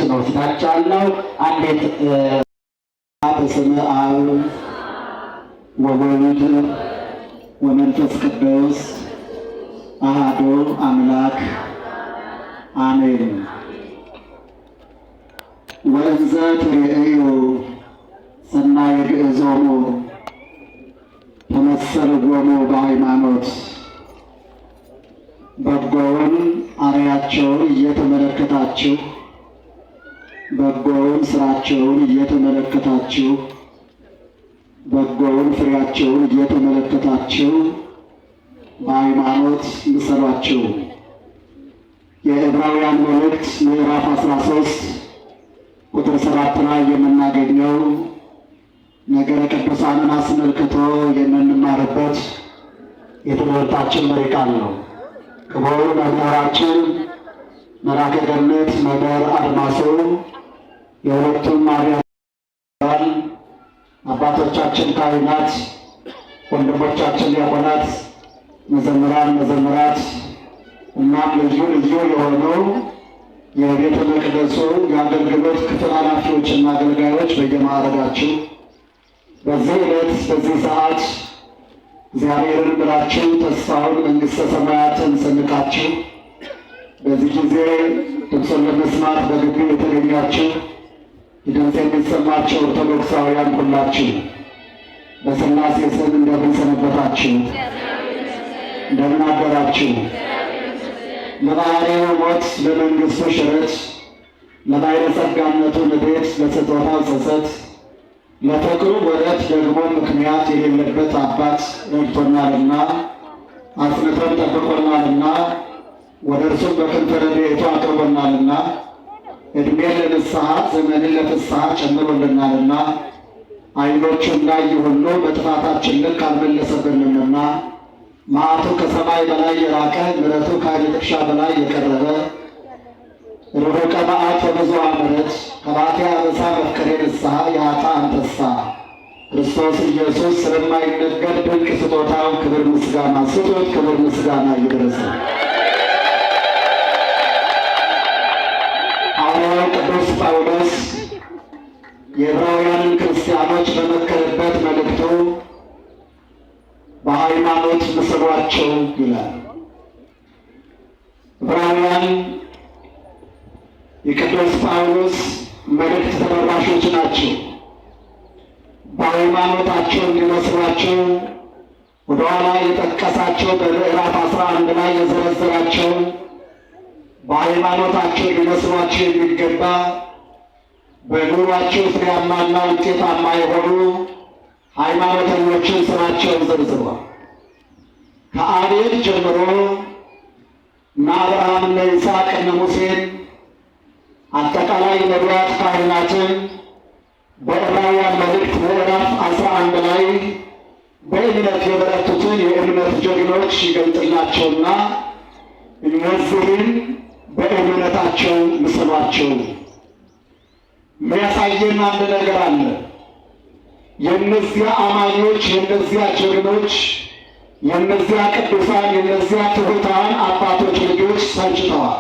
ወደታችን ወስዳችኋለሁ። አንዴት በስመ አብ ወወልድ ወመንፈስ ቅዱስ አሐዱ አምላክ አሜን። ወእንዘ ትሬእዩ ሰናየ ግዕዞሙ ተመሰልዎሙ በሃይማኖት በጎውን አርአያቸውን እየተመለከታችሁ በጎውን ስራቸውን እየተመለከታችሁ በጎውን ፍሬያቸውን እየተመለከታችሁ በሃይማኖት ምሰሏቸው። የዕብራውያን መልእክት ምዕራፍ 13 ቁጥር 7 ላይ የምናገኘው ነገረ ቅዱሳንን አስመልክቶ የምንማርበት የትምህርታችን መሪ ቃል ነው። ክቡር መምህራችን መልአከ ገነት መምህር አድማሱ የሁለቱም ማርያም አባቶቻችን ካህናት፣ ወንድሞቻችን ዲያቆናት፣ መዘምራን መዘምራት እናም ልዩ ልዩ የሆነው የቤተ መቅደሱ የአገልግሎት ክፍል ኃላፊዎችና አገልጋዮች በየማዕረጋችሁ በዚህ ዕለት በዚህ ሰዓት እግዚአብሔርን ብላችሁ ተስፋውን መንግሥተ ሰማያትን ሰንቃችሁ በዚህ ጊዜ ድምፁን ለመስማት በግቢው የተገኛችሁ ድምፅ የሚሰማቸው ኦርቶዶክሳውያን ሁላችሁ በሥላሴ ስም እንደምን ሰነበታችሁ? እንደምን አደራችሁ? ለባሕርዩ ሞት ለመንግሥቱ ሽረት ለባሕረ ጸጋነቱ ንዴት ለስጦታው ጸጸት ለፍቅሩ ወረት ደግሞ ምክንያት የሌለበት አባት ረድቶናልና አጽንቶን ጠብቆናልና ወደ እርሱም በክንፈ ረድኤቱ አቅርቦናልና ዕድሜን ለንስሐ ዘመንን ለፍስሐ ጨምሮልናልና ዓይኖቹ እንዳዩ ሁሉ በጥፋታችን ልክ አልመለሰብንምና መዓቱ ከሰማይ በላይ የራቀ ምሕረቱ ከዓይን ጥቅሻ በላይ የቀረበ ርሑቀ መዓት ወብዙኃ ምሕረት ከባቴ አበሳ መፍቀሬ ንስሐ የኃጥአን ተስፋ ክርስቶስ ኢየሱስ ስለማይነገር ድንቅ ስጦታው ክብር ምስጋና ስጡት። ክብር ምስጋና ይድረሰው። ሐዋርያው ቅዱስ ጳውሎስ የዕብራውያንን ክርስቲያኖች በመከረበት መልእክቱ በሃይማኖት ምሰሏቸው ይላል። ዕብራውያን የቅዱስ ጳውሎስ መልእክት ተደራሾች ናቸው። በሃይማኖታቸው እንዲመስሏቸው ወደኋላ የጠቀሳቸው በምዕራፍ 11 ላይ የዘረዘራቸው በሃይማኖታቸው ሊመስሏቸው የሚገባ በኑሯቸው ፍሬያማና ውጤታማ የሆኑ ሃይማኖተኞችን ስራቸውን ዘርዝሯል። ከአቤል ጀምሮ እነ አብርሃም እነ ይስሐቅ እነ ሙሴን አጠቃላይ ነቢያት ካህናትን በዕብራውያን መልእክት ምዕራፍ 11 ላይ በእምነት የበረቱትን የእምነት ጀግኖች ይገልጥላቸውና እነዚህን በእምነታቸው ምሰሏቸው። የሚያሳየን አንድ ነገር አለ። የእነዚያ አማኞች፣ የእነዚያ ጀግኖች፣ የእነዚያ ቅዱሳን፣ የእነዚያ ትሑታን አባቶች ልጆች ሰልችተዋል።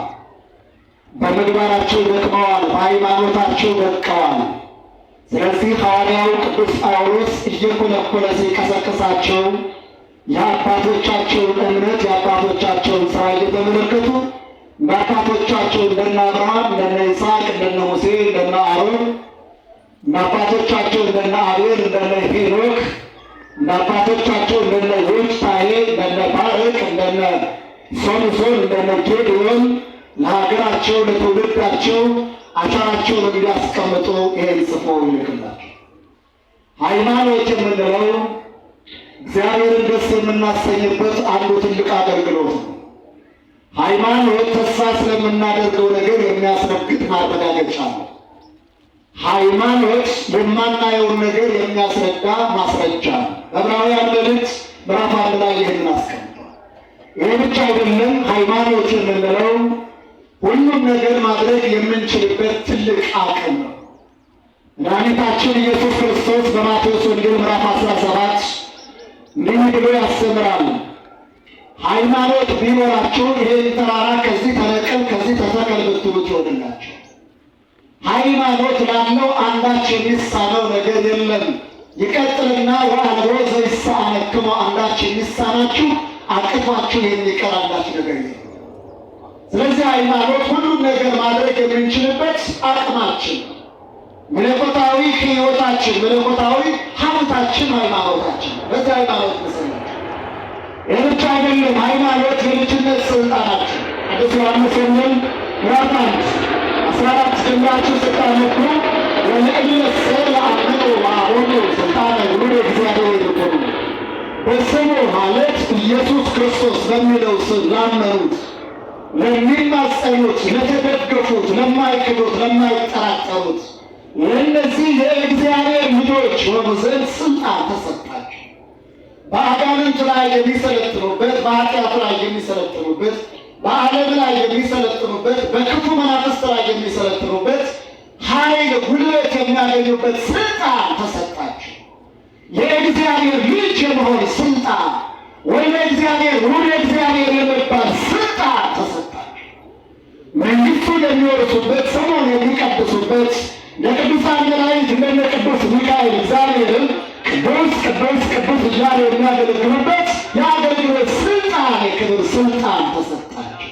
በምግባራቸው ደክመዋል፣ በሃይማኖታቸው ደቀዋል። ስለዚህ ሐዋርያው ቅዱስ ጳውሎስ እየኮለኮለ ሲቀሰቅሳቸው የአባቶቻቸውን እምነት የአባቶቻቸውን ሥራ እየተመለከቱ አባቶቻቸው እንደነ አብርሃም እንደነ ይስሐቅ እንደነ ሙሴ እንደነ አሮን አባቶቻቸው እንደነ አቤል እንደነ ሄኖክ አባቶቻቸው እንደነ ዮፍታሔ እንደነ ባርቅ እንደነ ሶምሶን እንደነ ጌዴዎን ለሀገራቸው ለትውልዳቸው አሻራቸውን እንዲያስቀምጡ ይሄን ጽፎ ይልክላቸው። ሃይማኖት የምንለው እግዚአብሔርን ደስ የምናሰኝበት አንዱ ትልቅ አገልግሎት ነው። ሃይማኖት ተስፋ ስለምናደርገው ነገር የሚያስረግጥ ማረጋገጫ ነው። ሃይማኖት የማናየውን ነገር የሚያስረዳ ማስረጃ ነው። ዕብራውያን መልእክት ምዕራፍ 1 ላይ ይህን አስቀምጧል። ይህ ብቻ አይደለም። ሃይማኖት የምንለው ሁሉም ነገር ማድረግ የምንችልበት ትልቅ አቅም ነው። መድኃኒታችን ኢየሱስ ክርስቶስ በማቴዎስ ወንጌል ምዕራፍ 17 እንዲህ ብሎ ያስተምራል። ሃይማኖት ቢኖራችሁ ይሄን ተራራ ከዚህ ተነቀል ከዚህ ተተከል ብትሉት ይሆንላችሁ። ሃይማኖት ላለው አንዳች የሚሳነው ነገር የለም። ይቀጥልና ወአልቦ ዘይሳነክሙ አንዳች የሚሳናችሁ አቅቷችሁ የሚቀር አንዳች ነገር የለም። ስለዚህ ሃይማኖት ሁሉም ነገር ማድረግ የምንችልበት አቅማችን፣ መለኮታዊ ሕይወታችን፣ መለኮታዊ ሀብታችን ሃይማኖታችን። በዚህ ሃይማኖት መሰረት ይህ ብቻ አይደለም። ሃይማኖት የልጅነት ስልጣናችን ቅዱስ ዮሐንስ ወንጌል ምዕራፍ 1:14 ጀምራችሁ ስታነቡ ወለእለሰ ለአምኑ ወአምኑ ስልጣነ ውሉደ እግዚአብሔር ይኩኑ፣ በስሙ ማለት ኢየሱስ ክርስቶስ በሚለው ስም ላመኑት፣ ለሚማጸኑት፣ ለተደገፉት፣ ለማይክዱት፣ ለማይጠራጠሩት ለእነዚህ የእግዚአብሔር ልጆች የሆኑ ዘንድ ስልጣን ተሰጣቸው። በአጋንንት ላይ የሚሰለጥኑበት፣ በኃጢአት ላይ የሚሰለጥኑበት፣ በዓለም ላይ የሚሰለጥኑበት፣ በክፉ መናፍስት ላይ የሚሰለጥኑበት ኃይል ጉልበት የሚያገኙበት ስልጣን ተሰጣቸው። የእግዚአብሔር ልጅ የመሆን ስልጣን ወይም እግዚአብሔር ወደ እግዚአብሔር የመባል ስልጣን ተሰጣቸው። መንግሥቱን የሚወርሱበት፣ ስሙን የሚቀድሱበት ለቅዱሳን መላእክት እንደነ ቅዱስ ሚካኤል እግዚአብሔርን ቅዱስ ቅዱስ ቅዱስ እያሉ የሚያገለግሉበት የአገልግሎት ስልጣን፣ የክብር ስልጣን ተሰጣቸው።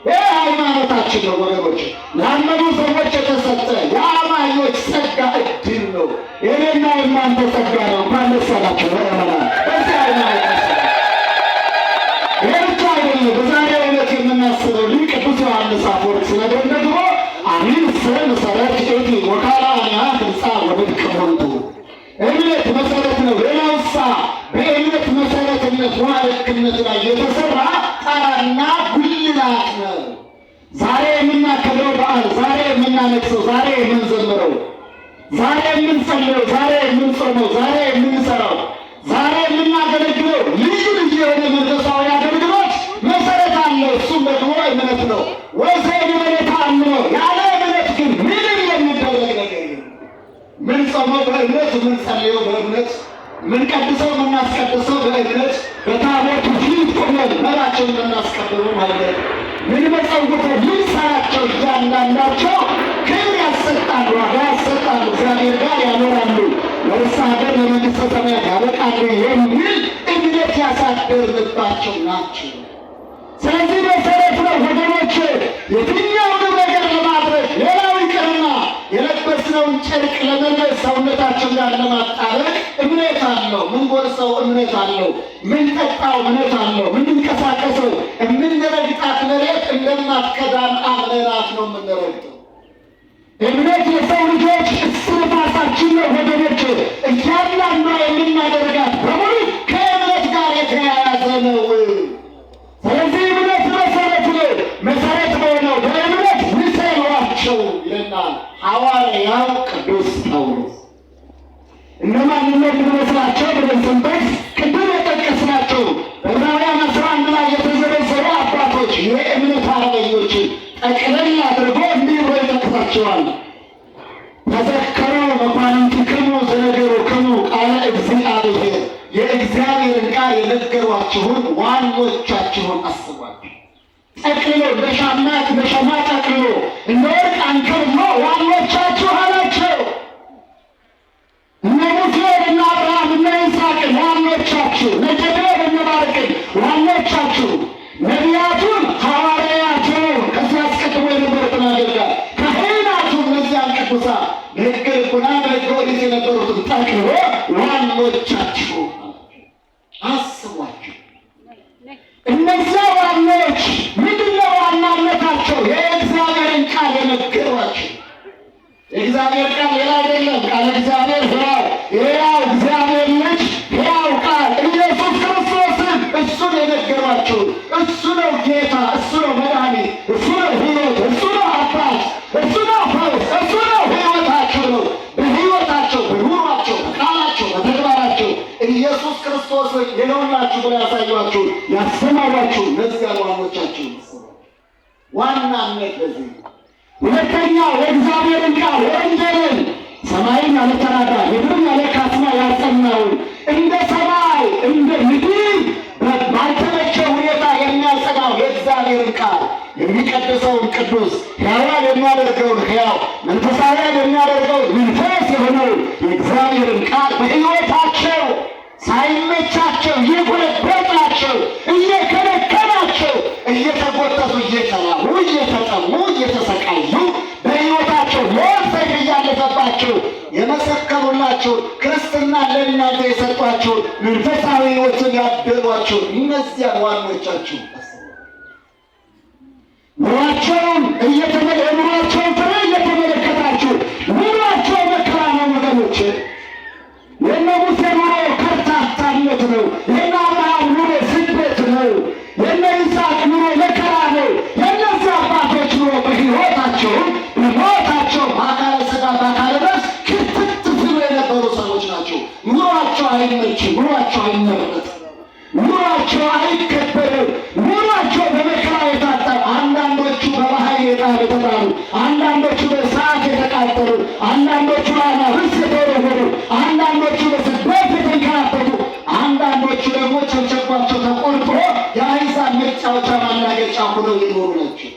ይህ ሃይማኖታችን ነው ወገኖች። ላመኑ ሰዎች የተሰጠ የአማኞች ጸጋ እድል ነው። የኔና የእናንተ ጸጋ ነው። እንኳን ደስ አላችሁ ምዕመናን። በዚህ ሃይማኖት ይህ ብቻ አይደለም። በዛሬው ዕለት የምናስበው ሊቅ ቅዱስ ዮሐንስ አፈወርቅ ሲነግረን ደግሞ አሚንሰ መሰረት እቲ ወካልአንያ ህንፃ ወድቅ ሞልቱ። እምነት መሰረት ነው። ሌላውሳ በእምነት መሰረትነት ዋልክነት ላይ የተሰራ ጣራና ጉልላት ነው። ዛሬ የምናከብረው በዓል፣ ዛሬ የምናነግሰው፣ ዛሬ የምንዘምረው፣ ዛሬ የምንጸልየው፣ ዛሬ የምንጾመው፣ ዛሬ የምንሰራው፣ ዛሬ የምናገለግለው ልዩ ልዩ የሆነ መንፈሳዊ አገልግሎት መሰረት አለው። እሱም ደግሞ እምነት ነው። ወዘእንበለ ተአምኖ፣ ያለ እምነት ግን ምንም የሚደረግ ነገር የለም። ምን ጾመው በእምነት፣ ምን ጸልየው በእምነት፣ ምን ቀድሰው የምናስቀድሰው በእምነት፣ በታቦቱ ፊት ቆመን መራቸውን የምናስቀብሩ ማለት ምን መጸውተው ምን ሰራቸው እያንዳንዳቸው ክብር ያሰጣሉ፣ ዋጋ ያሰጣሉ፣ እግዚአብሔር ጋር ያኖራሉ፣ ለርስተ ሀገር ለመንግሥተ ሰማያት ያበቃሉ የሚል እምነት ያሳደርንባቸው ናቸው። ስለዚህ መሰረት ነው ወገኖች። የትኛውንም ነገር ለማድረግ ሌላው ይቅርና የለበስነውን ጨርቅ ለመልበስ ሰውነታችን ጋር ለማጣበቅ እምነት አለው። ምንጎርሰው እምነት አለው። ምንጠጣው እምነት አለው። ምንንቀሳቀሰው የምንረግጣት መሬት እንደማትከዳን አምነናት ነው የምንረግጠው። እምነት የሰው ልጆች እስትንፋሳችን ነው ወገኖች። እያንዳንዷ የምናደርጋት በሙሉ ከእምነት ጋር የተያያዘ ነው። ስለዚህ እምነት መሰረት ነው። መሰረት በሆነው በእምነት ምሰሏቸው ይለናል ሐዋርያው ቅዱስ ጳውሎስ። እነማን እንደምንመስላቸው ብለን ስንጠቅስ ቅድም የጠቀስናቸው በዕብራውያን 11 ላይ የተዘረዘሩ አባቶች የእምነት አርበኞችን ጠቅለል አድርጎ እንዲህ ብሎ ይጠቅሳቸዋል። ተዘከሩ መኳንንቲክሙ ዘነገሩክሙ ቃለ እግዚአብሔር፣ የእግዚአብሔርን ቃል የነገሯችሁን ዋኖቻችሁን አስቧቸው። ጠቅልሎ እንደ ሸማ ጠቅልሎ እንደ ወርቅ አንከርሎ ዋኖቻችሁ አላቸው። እነ ሙሴን፣ እነ አብርሃም፣ እነ ይስሐቅን ዋኖቻችሁ፣ እነ ጌዴዎን፣ እነ ባርቅን ዋኖቻችሁ፣ ነቢያቱን፣ ሐዋርያቱን፣ ከዚህ አስቀድሞ የነበሩትን አገልጋይ ካህናቱን፣ እነዚያን ቅዱሳን በሕገ ልቡና በሕገ ኦሪት የነበሩትን ጠቅልሎ ዋኖቻችሁ አስቧቸው። እነዚያ ዋኖች ምንድነው ዋናነታቸው? የእግዚአብሔርን ቃል የነገሯቸው። የእግዚአብሔር ቃል ሌላ አይደለም። ቃል እግዚአብሔር ሕያው እግዚአብሔር ልጅ ሕያው ቃል ኢየሱስ ክርስቶስን እሱን የነገሯቸው። እሱ ነው ጌታ፣ እሱ ነው መድኃኒት፣ እሱ ነው ሕይወት፣ እሱ ነው አባት፣ እሱ ነው ፈውስ፣ እሱ ነው ሕይወታቸው ነው። በሕይወታቸው፣ በኑሯቸው፣ በቃላቸው፣ በተግባራቸው ኢየሱስ ክርስቶስን የለውላችሁ ብለው ያሳዩአችሁ፣ ያስተማሯችሁ እነዚያ ዋኖቻችሁ ዋናነት በዚህ ነው። ሁለተኛው የእግዚአብሔርን ቃል ወንጌልን ሰማይን ያለ ተራራ ምድርን ያለ ካስማ ያጸናውን እንደ ሰማይ እንደ ምድር ባልተመቸ ሁኔታ የሚያጸናው የእግዚአብሔርን ቃል የሚቀድ የሚቀድሰውን ቅዱስ፣ ሕያዋን የሚያደርገውን ሕያው፣ መንፈሳውያን የሚያደርገውን መንፈስ የሆነው የእግዚአብሔርን ቃል በሕይወታቸው ሳይመቻቸው እየጎለበጣቸው እየከለከላቸው እየተጎተቱ እየተራቡ እየተጠሙ እየተሰቃዩ በሕይወታቸው ሞት ሰይፍ እያለፈባቸው የመሰከሩላቸው ክርስትና ለእናንተ የሰጧቸው መንፈሳዊ ሕይወትን ያደሏቸው እነዚያን ዋኖቻችሁ ኑሯቸውን ኑሯቸውን ፍሬ እየተመለከታችሁ ኑሯቸው መከራ ነው ወገኖች። የእነ ሙሴ ኑሮ ከርታታነት ነው። የእነ አብርሃም ኑሮ ስደት ነው። የእነ ይስሐቅ ኑሮ መከራ ነው። የእነዚህ አባቶች ኑሮ በሕይወታቸውን በሞታቸው በአካለ ሥጋ በአካለ ነፍስ ክትት ሲሉ የነበሩ ሰዎች ናቸው። ኑሯቸው አይመችም፣ ኑሯቸው አይመረጥም፣ ኑሯቸው አይከበርም፣ ኑሯቸው በመከራ የታጠረ አንዳንዶቹ በባህር የተጣሉ፣ አንዳንዶቹ በእሳት የተቃጠሉ፣ አንዳንዶቹ ርስ የተወረወሩ፣ አንዳንዶቹ በስደት የተንከራተቱ፣ አንዳንዶቹ ደግሞ ቸብቸባቸው ተቆርጦ የአሕዛብ መጫወቻ ማላገጫ ሆነው የኖሩ ናቸው።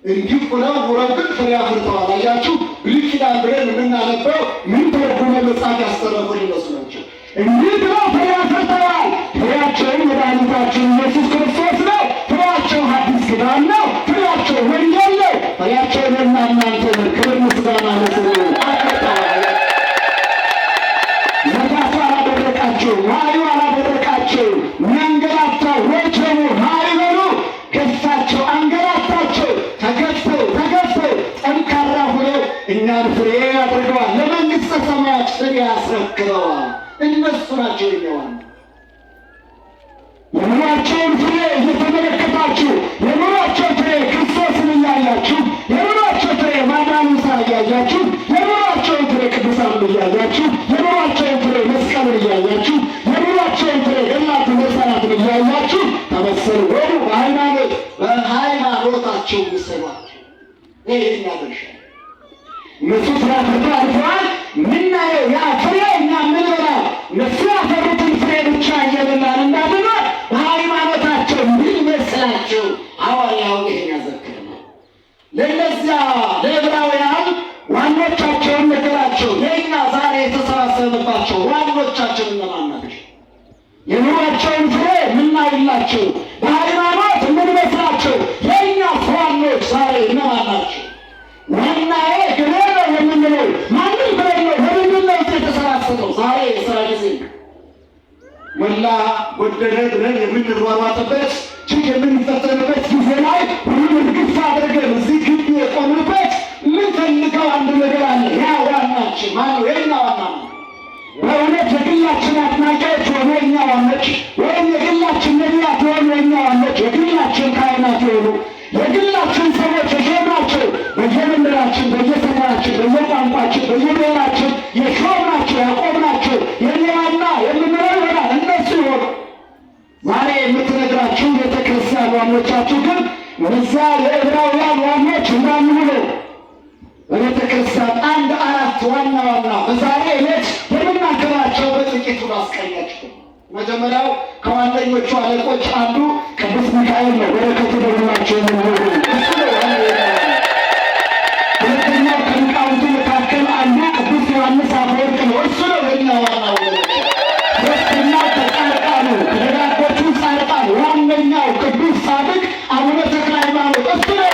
እንዲህ ሆነው ኑረው ግን ፍሬ አፍርተዋል። አያችሁ፣ ብሉይ ኪዳን ብለን የምናነበው ምን ተረጉመ መጽሐፍ ያስተረፉን ይመስላቸው። እንዲህ ብለው ፍሬ አፍርተዋል። ፍሬያቸውን መድኃኒታችን ኢየሱስ ክርስቶስ ነው። ፍሬያቸው ሐዲስ ኪዳን ነው። ፍሬያቸው ወንጌል ነው። ፍሬያቸው ለእና እናንተ ነው። ክብር ምስጋና ለስሙ። ነፋሱ አላደረቃቸው፣ ዋዩ አላደረቃቸው። መንገላታው ወጀቡ ማዕበሉ ገፋቸው፣ አንገላታቸው። ተገፍተው ጠንካራ ሆነው እኛን ፍሬ አድርገዋል። ለመንግሥተ ሰማያት ፍሬ ያስረክበዋል። እነሱ ናቸው የሚሆን የኑሯቸውን ፍሬ እየተመለከታችሁ የኑሯቸው ፍሬ ክርስቶስን እያያችሁ የኑሯቸው ፍሬ ማዳኑን ሥራ እያያችሁ የኑሯቸውን ፍሬ ቅዱሳን እያያችሁ የኑሯቸውን ፍሬ መስቀልን እያያችሁ የኑሯቸውን ፍሬ ገድላትን ድርሳናትን እያያችሁ ተመሰሉ ወዱ በሃይማኖታቸው ምሰሏቸው። ይህ የእኛ ድርሻ። እነሱ ስራ ፈርተው አልፈዋል። ምናየው ያ ፍሬ እኛ ምንበላው እነሱ ያፈሩትን ፍሬ ብቻ እየበላን እንዳንኖር በሃይማኖታቸው እንድንመስላቸው ሐዋርያው ይህን ያዘክረናል። ለእነዚያ ለዕብራውያን ዋኖቻቸውን ነገራቸው። የእኛ ዛሬ የተሰባሰብንባቸው ዋኖቻችን እነማን ናቸው? የኑሯቸውን ፍሬ ምናይላቸው በሃይማኖት የምንመስላቸው የእኛ ዋኖች ዛሬ እነማን ናቸው? ዋናዬ ግሬ ነው የምንለው ማንም ብለን ነው በምንድን ነው የተሰባሰበው? ዛሬ የሥራ ጊዜ ሞላ ጎደለ ብለን የምንሯሯጥበት ችግ የምንፈተንበት ጊዜ ላይ ሁሉም እርግፍ አድርገን እዚህ ግቢ የቆምንበት የምንፈልገው አንድ ነገር አለ። ያ ዋናችን ማነው? የእኛ ዋና ነው። በእውነት የግላችን አድናቂዎች ሆኑ የእኛ ዋኖች፣ ወይም የግላችን ነቢያት የሆኑ የእኛ ዋኖች፣ የግላችን ካህናት የሆኑ የግላችን ሰዎች የሾምናቸው በየመንደራችን በየሰፈራችን በየቋንቋችን በየብሔራችን የሾምናቸው ያቆምናቸው የኔ ዋና የምንለው ይሆናል። እነሱ ይሆኑ ዛሬ የምትነግራችሁ ቤተክርስቲያን ዋኖቻችሁ ግን እነዚያ የዕብራውያን ዋኖች እንዳንሆኑ በቤተክርስቲያን አንድ አራት ዋና በዛሬ ዕለት የምናገራቸው በጥቂቱ ላስቀኛችሁ። መጀመሪያው ከዋነኞቹ አለቆች አንዱ ቅዱስ ሚካኤል ነው። በረከቱ በሁላችን ይሁን። ሁለተኛው ከሊቃውንቱ መካከል አንዱ ቅዱስ ዮሐንስ አፈወርቅ ነው። እሱ ነው የእኛ ዋናው። ሦስተኛው ከጻድቃኑ ከደጋጎቹ ጻድቃን ዋነኛው ቅዱስ ጻድቅ አቡነ ተክለ ሃይማኖት እሱ ነው።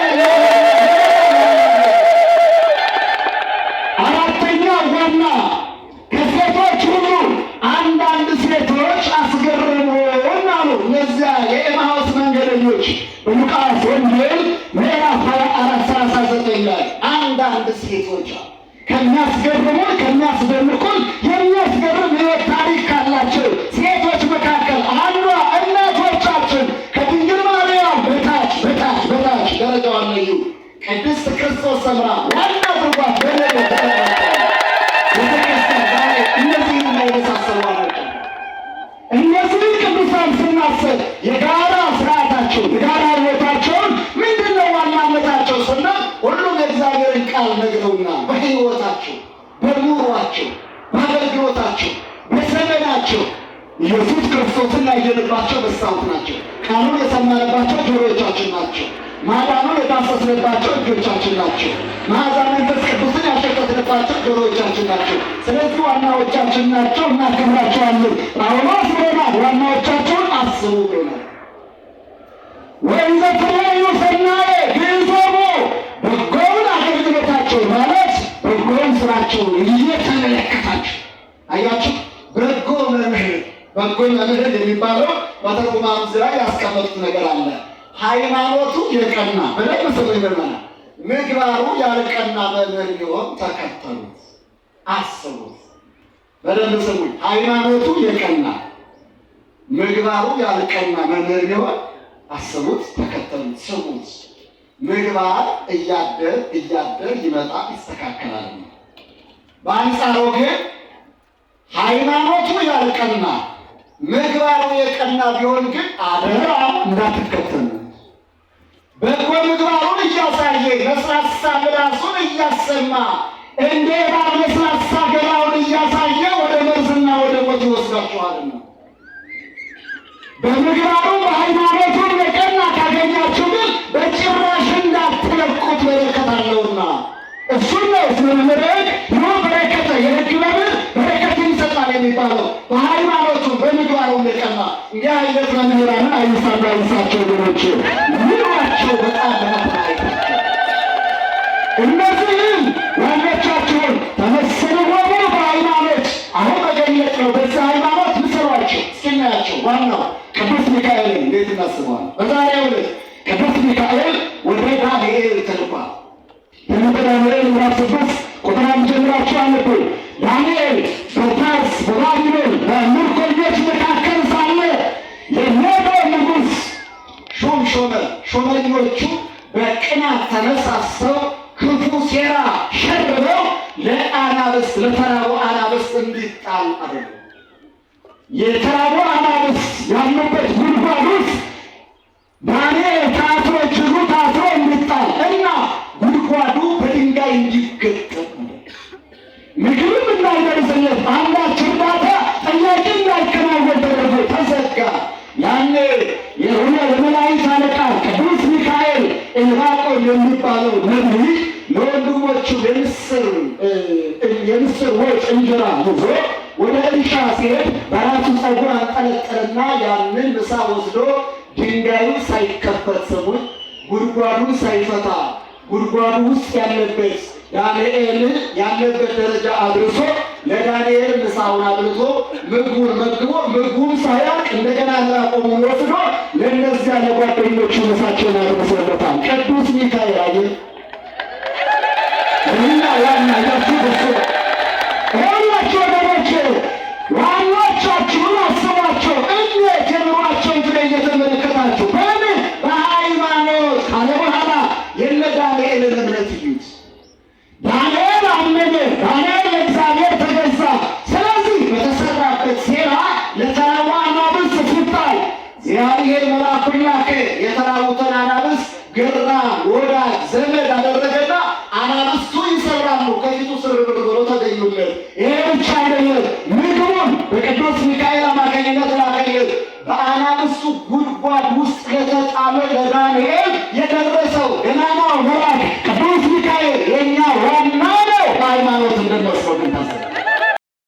አራተኛው ዋና ከሴቶች ሁሉ አንዳንድ ሴቶች አስገረሙን አሉ። እነዚያ የኤማሁስ መንገደኞች በሉቃስ ወንጌል ምዕራፍ 24:39 ላይ አንዳንድ ሴቶች ከሚያስገርሙን ከሚያስደንቁን የሚያስገርም ሕይወት ታሪክ ካላቸው ሴቶች መካከል አንዷ እናቶቻችን ከድንግል ማርያም በታች ደረጃዋን ለዩ ቅድስት ክርስቶስ ሰምራ ዋና አድርጓት ቤተክርስቲያን ዛሬ እነዚህን የመሳሰሉ ናቸው። እነዚህን ቅዱሳን ስናስብ የጋራ ስርዓታቸው የጋራ ሕይወታቸውን ምንድነው ዋናነታቸው ስናል ሁሉም የእግዚአብሔርን ቃል ነግረውና በሕይወታቸው በኑሯቸው በአገልግሎታቸው በዘመናቸው ኢየሱስ ክርስቶስን ያየንባቸው መስታወት ናቸው። ቃሉን የሰማንባቸው ጆሮቻችን ናቸው። ማዳኑን የዳሰስንባቸው እጆቻችን ናቸው። መዓዛ መንፈስ ቅዱስን ያሸተትንባቸው ጆሮዎቻችን ናቸው። ስለዚህ ዋናዎቻችን ናቸው፣ እናከብራቸዋለን። ጳውሎስ ብሎናል፣ ዋናዎቻቸውን አስቡ ብሎናል። ወይዘ ትሬዩ ሰናየ ግንዘቡ በጎውን አገልግሎታቸው ማለት በጎውን ስራቸውን እየተመለከታችሁ አያችሁ። በጎ መምህር የሚባለው በተርጉማም ዙሪያ ያስቀመጡት ነገር አለ። ሃይማኖቱ የቀና በደንብ ስሙ ይመርመናል። ምግባሩ ያልቀና መምህር ቢሆን ተከተሉት፣ አስቡት። በደንብ ስሙ። ሃይማኖቱ የቀና ምግባሩ ያልቀና መምህር ቢሆን አስቡት፣ ተከተሉት፣ ስሙት። ምግባር እያደር ይመጣ ይስተካከላል። በአንጻሩ ግን ሃይማኖቱ ያልቀና ምግባሩ የቀና ቢሆን ግን አደራ እንዳትከተሉ። በጎ ምግባሩን እያሳየ ለስላሳ ምላሱን እያሰማ እንደ እባብ ለስላሳ ገላውን እያሳየ ወደ መርዝና ወደ ሞት ይወስዳችኋልና በምግባሩ በሃይማኖቱ የቀና ካገኛችሁ ግን በጭራሽ እንዳትለቁት በረከት አለውና እሱን ነው ስለምረግ ነው በረከት የሕግ መምህር በረከት ይሰጣል የሚባለው በሃይማኖቱ በምግባሩ የቀና። እንዲህ አይነት መምህራንን አይሳቸው ወገኖች ምኗቸው በጣም በመታየታቸው እነዚህም ዋኖቻቸውን ተመሰሉ ሆኖ በሃይማኖት አሁን በገለጽ ነው። በዚህ ሃይማኖት ምሰሯቸው እስኪናያቸው ዋናው ቅዱስ ሚካኤል እንዴት እናስበዋል? በዛሬው ዕለት ቅዱስ ሚካኤል ወደ ዳንኤል ተልኳል። ዳንኤል ምዕራፍ 6 ቁጥር 1 ጀምራችሁ አንብቡ። ዳንኤል በፋርስ በባቢሎን በምርኮኞች መካከል ሳለ የሜዶን ንጉሥ ሹም ሾመ። ሹመኞቹ በቅናት ተነሳስተው ክፉ ሴራ ሸርበው ለአናብስት ለተራቡ አናብስት እንዲጣል አደረጉ። የተራቡ አናብስት ያሉበት ጉድጓድ ውስጥ ዳንኤል ታስሮ እጁ ታስሮ እንዲጣል እና ጉድጓዱ በድንጋይ እንዲገጠም ምግብም እንዳይደርስለት አንዳች እርዳታ ጠያቂ እንዳይከናወን ተደርጎ ተዘጋ። ያኔ የመላእክት አለቃ ቅዱስ ሚካኤል ዕንባቆም የሚባለው ነቢይ ለወንድሞቹ የምስር ወጥ እንጀራ ይዞ ወደ እርሻ ሲሄድ በራሱ ፀጉር አንጠለጠለና ያንን ምሳ ወስዶ ድንጋዩ ሳይከፈት ሰሙን ጉድጓዱ ሳይፈታ ጉድጓዱ ውስጥ ያለበት ዳንኤል ያለበት ደረጃ አድርሶ ለዳንኤል ምሳውን አብልቶ ምግቡን መግቦ ምግቡን ሳያልቅ እንደገና ዕንባቆምን ወስዶ ለእነዚያ ለጓደኞቹ ምሳቸውን አድርሶለታል። ቅዱስ ሚካኤል አየ እና ዋና ያችሁ ደስ ሁላችሁ ወገኖቼ ዋናዎቻችሁን አስቧቸው። እንዴት የኑሯቸውን ፍሬ እየተመለከታችሁ በምን በሃይማኖት ካለ በኋላ የነ ዳንኤልን እምነት እዩት። ዳንኤል አመነ። ዳንኤል ለእግዚአብሔር ተገዛ። ስለዚህ በተሰራበት ሴራ ለተራቡ አናብስት ሲጣል እግዚአብሔር መልአኩን ላከ። የተራቡትን አናብስት ገራ ወደ